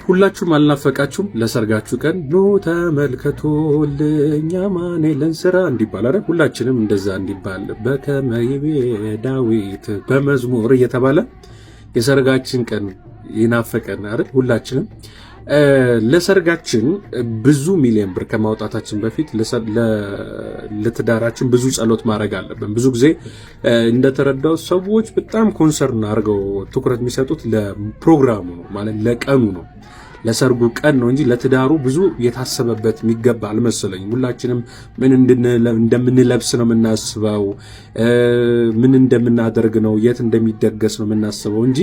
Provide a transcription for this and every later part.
ሁላችሁም አልናፈቃችሁም? ለሰርጋችሁ ቀን ኑ ተመልከቱልኝ አማኑኤልን ስራ እንዲባል አይደል? ሁላችንም እንደዛ እንዲባል በከመ ይቤ ዳዊት በመዝሙር እየተባለ የሰርጋችን ቀን ይናፈቀን አይደል? ሁላችንም ለሰርጋችን ብዙ ሚሊዮን ብር ከማውጣታችን በፊት ለትዳራችን ብዙ ጸሎት ማድረግ አለብን። ብዙ ጊዜ እንደተረዳው ሰዎች በጣም ኮንሰርን አድርገው ትኩረት የሚሰጡት ለፕሮግራሙ ነው፣ ማለት ለቀኑ ነው፣ ለሰርጉ ቀን ነው እንጂ ለትዳሩ ብዙ የታሰበበት የሚገባ አልመሰለኝም። ሁላችንም ምን እንደምንለብስ ነው የምናስበው፣ ምን እንደምናደርግ ነው፣ የት እንደሚደገስ ነው የምናስበው እንጂ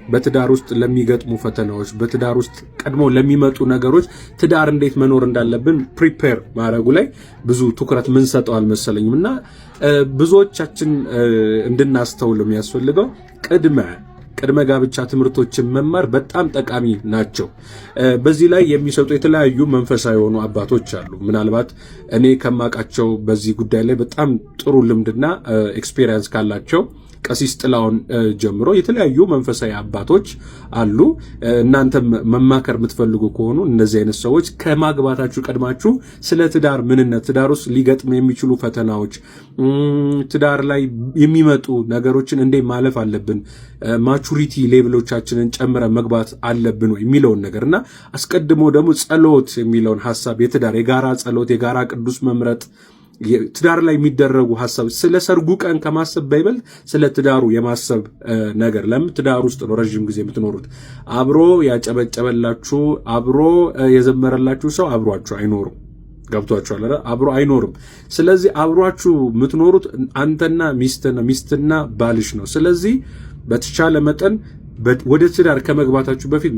በትዳር ውስጥ ለሚገጥሙ ፈተናዎች፣ በትዳር ውስጥ ቀድሞ ለሚመጡ ነገሮች ትዳር እንዴት መኖር እንዳለብን ፕሪፔር ማድረጉ ላይ ብዙ ትኩረት ምን ሰጠው አልመሰለኝም። እና ብዙዎቻችን እንድናስተውል የሚያስፈልገው ቅድመ ጋብቻ ትምህርቶችን መማር በጣም ጠቃሚ ናቸው። በዚህ ላይ የሚሰጡ የተለያዩ መንፈሳዊ የሆኑ አባቶች አሉ። ምናልባት እኔ ከማውቃቸው በዚህ ጉዳይ ላይ በጣም ጥሩ ልምድና ኤክስፔሪየንስ ካላቸው ቀሲስ ጥላውን ጀምሮ የተለያዩ መንፈሳዊ አባቶች አሉ። እናንተ መማከር የምትፈልጉ ከሆኑ እነዚህ አይነት ሰዎች ከማግባታችሁ ቀድማችሁ ስለ ትዳር ምንነት፣ ትዳር ውስጥ ሊገጥሙ የሚችሉ ፈተናዎች፣ ትዳር ላይ የሚመጡ ነገሮችን እንዴት ማለፍ አለብን፣ ማቹሪቲ ሌቭሎቻችንን ጨምረን መግባት አለብን ወይ የሚለውን ነገርና አስቀድሞ ደግሞ ጸሎት የሚለውን ሐሳብ የጋራ ጸሎት፣ የጋራ ቅዱስ መምረጥ ትዳር ላይ የሚደረጉ ሐሳብ ስለ ሰርጉ ቀን ከማሰብ በይበልጥ ስለ ትዳሩ የማሰብ ነገር። ለምን ትዳር ውስጥ ነው ረጅም ጊዜ የምትኖሩት። አብሮ ያጨበጨበላችሁ አብሮ የዘመረላችሁ ሰው አብሯችሁ አይኖርም። ገብቷችኋል አይደል? አብሮ አይኖርም። ስለዚህ አብሯችሁ የምትኖሩት አንተና ሚስትና ባልሽ ነው። ስለዚህ በተቻለ መጠን ወደ ትዳር ከመግባታችሁ በፊት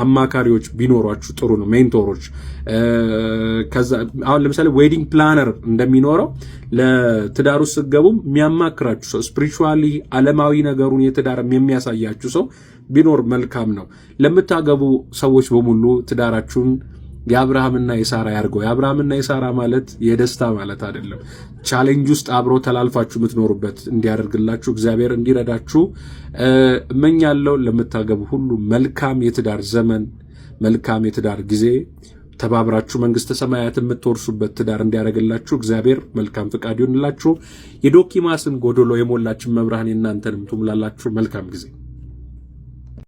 አማካሪዎች ቢኖሯችሁ ጥሩ ነው፣ ሜንቶሮች። ከዛ አሁን ለምሳሌ ዌዲንግ ፕላነር እንደሚኖረው ለትዳሩ ስትገቡም የሚያማክራችሁ ሰው፣ ስፒሪቹዋሊ ዓለማዊ ነገሩን የትዳር የሚያሳያችሁ ሰው ቢኖር መልካም ነው። ለምታገቡ ሰዎች በሙሉ ትዳራችሁን የአብርሃምና የሳራ ያርገው። የአብርሃምና የሳራ ማለት የደስታ ማለት አይደለም። ቻሌንጅ ውስጥ አብሮ ተላልፋችሁ የምትኖሩበት እንዲያደርግላችሁ እግዚአብሔር እንዲረዳችሁ እመኛለሁ። ለምታገቡ ሁሉ መልካም የትዳር ዘመን፣ መልካም የትዳር ጊዜ፣ ተባብራችሁ መንግስተ ሰማያት የምትወርሱበት ትዳር እንዲያደርግላችሁ እግዚአብሔር መልካም ፍቃድ ይሁንላችሁ። የዶኪማስን ጎዶሎ የሞላችን መብርሃን እናንተንም ትሙላላችሁ። መልካም ጊዜ